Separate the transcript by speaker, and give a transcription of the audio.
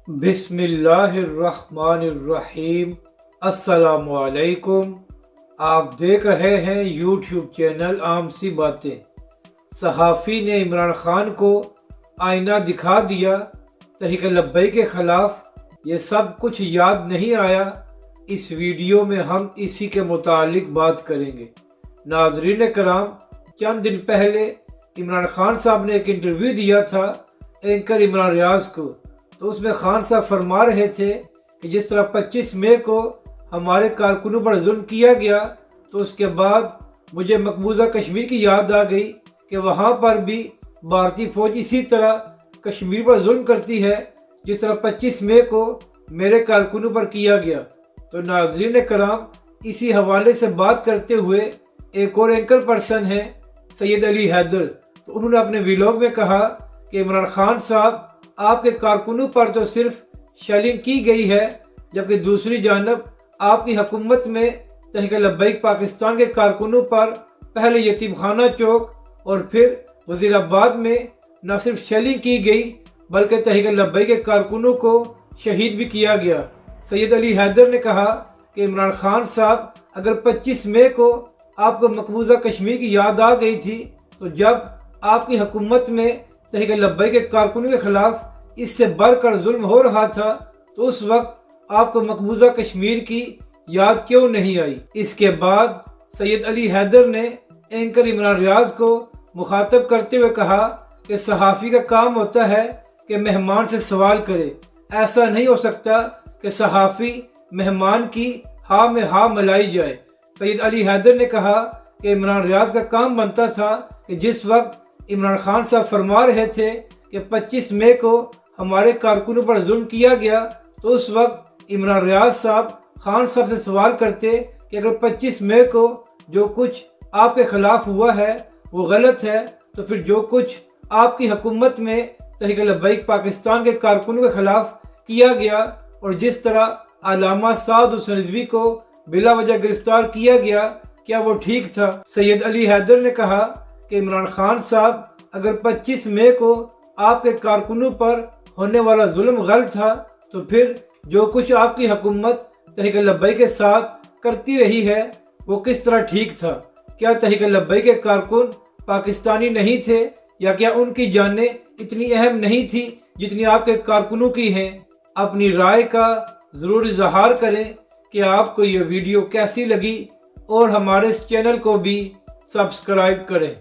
Speaker 1: بسم اللہ الرحمن الرحیم۔ السلام علیکم۔ آپ دیکھ رہے ہیں یوٹیوب چینل عام سی باتیں۔ صحافی نے عمران خان کو آئینہ دکھا دیا، تحریک لبیک کے خلاف یہ سب کچھ یاد نہیں آیا؟ اس ویڈیو میں ہم اسی کے متعلق بات کریں گے۔ ناظرین کرام، چند دن پہلے عمران خان صاحب نے ایک انٹرویو دیا تھا اینکر عمران ریاض کو، تو اس میں خان صاحب فرما رہے تھے کہ جس طرح 25 مئی کو ہمارے کارکنوں پر ظلم کیا گیا، تو اس کے بعد مجھے مقبوضہ کشمیر کی یاد آ گئی کہ وہاں پر بھی بھارتی فوج اسی طرح کشمیر پر ظلم کرتی ہے جس طرح 25 مئی کو میرے کارکنوں پر کیا گیا۔ تو ناظرین کرام، اسی حوالے سے بات کرتے ہوئے ایک اور اینکر پرسن ہے سید علی حیدر، تو انہوں نے اپنے ویلاگ میں کہا کہ عمران خان صاحب، آپ کے کارکنوں پر تو صرف شیلنگ کی گئی ہے، جبکہ دوسری جانب آپ کی حکومت میں تحریک لبیک پاکستان کے کارکنوں پر پہلے یتیم خانہ چوک اور پھر وزیر آباد میں نہ صرف شیلنگ کی گئی بلکہ تحریک لبیک کے کارکنوں کو شہید بھی کیا گیا۔ سید علی حیدر نے کہا کہ عمران خان صاحب، اگر 25 مئی کو آپ کو مقبوضہ کشمیر کی یاد آ گئی تھی، تو جب آپ کی حکومت میں تحریک لبیک کے کارکنوں کے خلاف اس سے بڑھ کر ظلم ہو رہا تھا، تو اس وقت آپ کو مقبوضہ کشمیر کی یاد کیوں نہیں آئی؟ اس کے بعد سید علی حیدر نے اینکر عمران ریاض کو مخاطب کرتے ہوئے کہا کہ صحافی کا کام ہوتا ہے کہ مہمان سے سوال کرے، ایسا نہیں ہو سکتا کہ صحافی مہمان کی ہاں میں ہاں ملائی جائے۔ سید علی حیدر نے کہا کہ عمران ریاض کا کام بنتا تھا کہ جس وقت عمران خان صاحب فرما رہے تھے کہ 25 مئی کو ہمارے کارکنوں پر ظلم کیا گیا، تو اس وقت عمران ریاض صاحب خان صاحب سے سوال کرتے کہ اگر 25 مئی کو جو کچھ آپ کے خلاف ہوا ہے وہ غلط ہے، تو پھر جو کچھ آپ کی حکومت میں تحریک لبیک پاکستان کے کارکنوں کے خلاف کیا گیا اور جس طرح علامہ سعد حسین رضوی کو بلا وجہ گرفتار کیا گیا، کیا وہ ٹھیک تھا؟ سید علی حیدر نے کہا کہ عمران خان صاحب، اگر 25 مئی کو آپ کے کارکنوں پر ہونے والا ظلم غلط تھا، تو پھر جو کچھ آپ کی حکومت تحریک لبیک کے ساتھ کرتی رہی ہے وہ کس طرح ٹھیک تھا؟ کیا تحریک لبیک کے کارکن پاکستانی نہیں تھے، یا کیا ان کی جانیں اتنی اہم نہیں تھی جتنی آپ کے کارکنوں کی ہیں؟ اپنی رائے کا ضرور اظہار کریں کہ آپ کو یہ ویڈیو کیسی لگی، اور ہمارے اس چینل کو بھی سبسکرائب کریں۔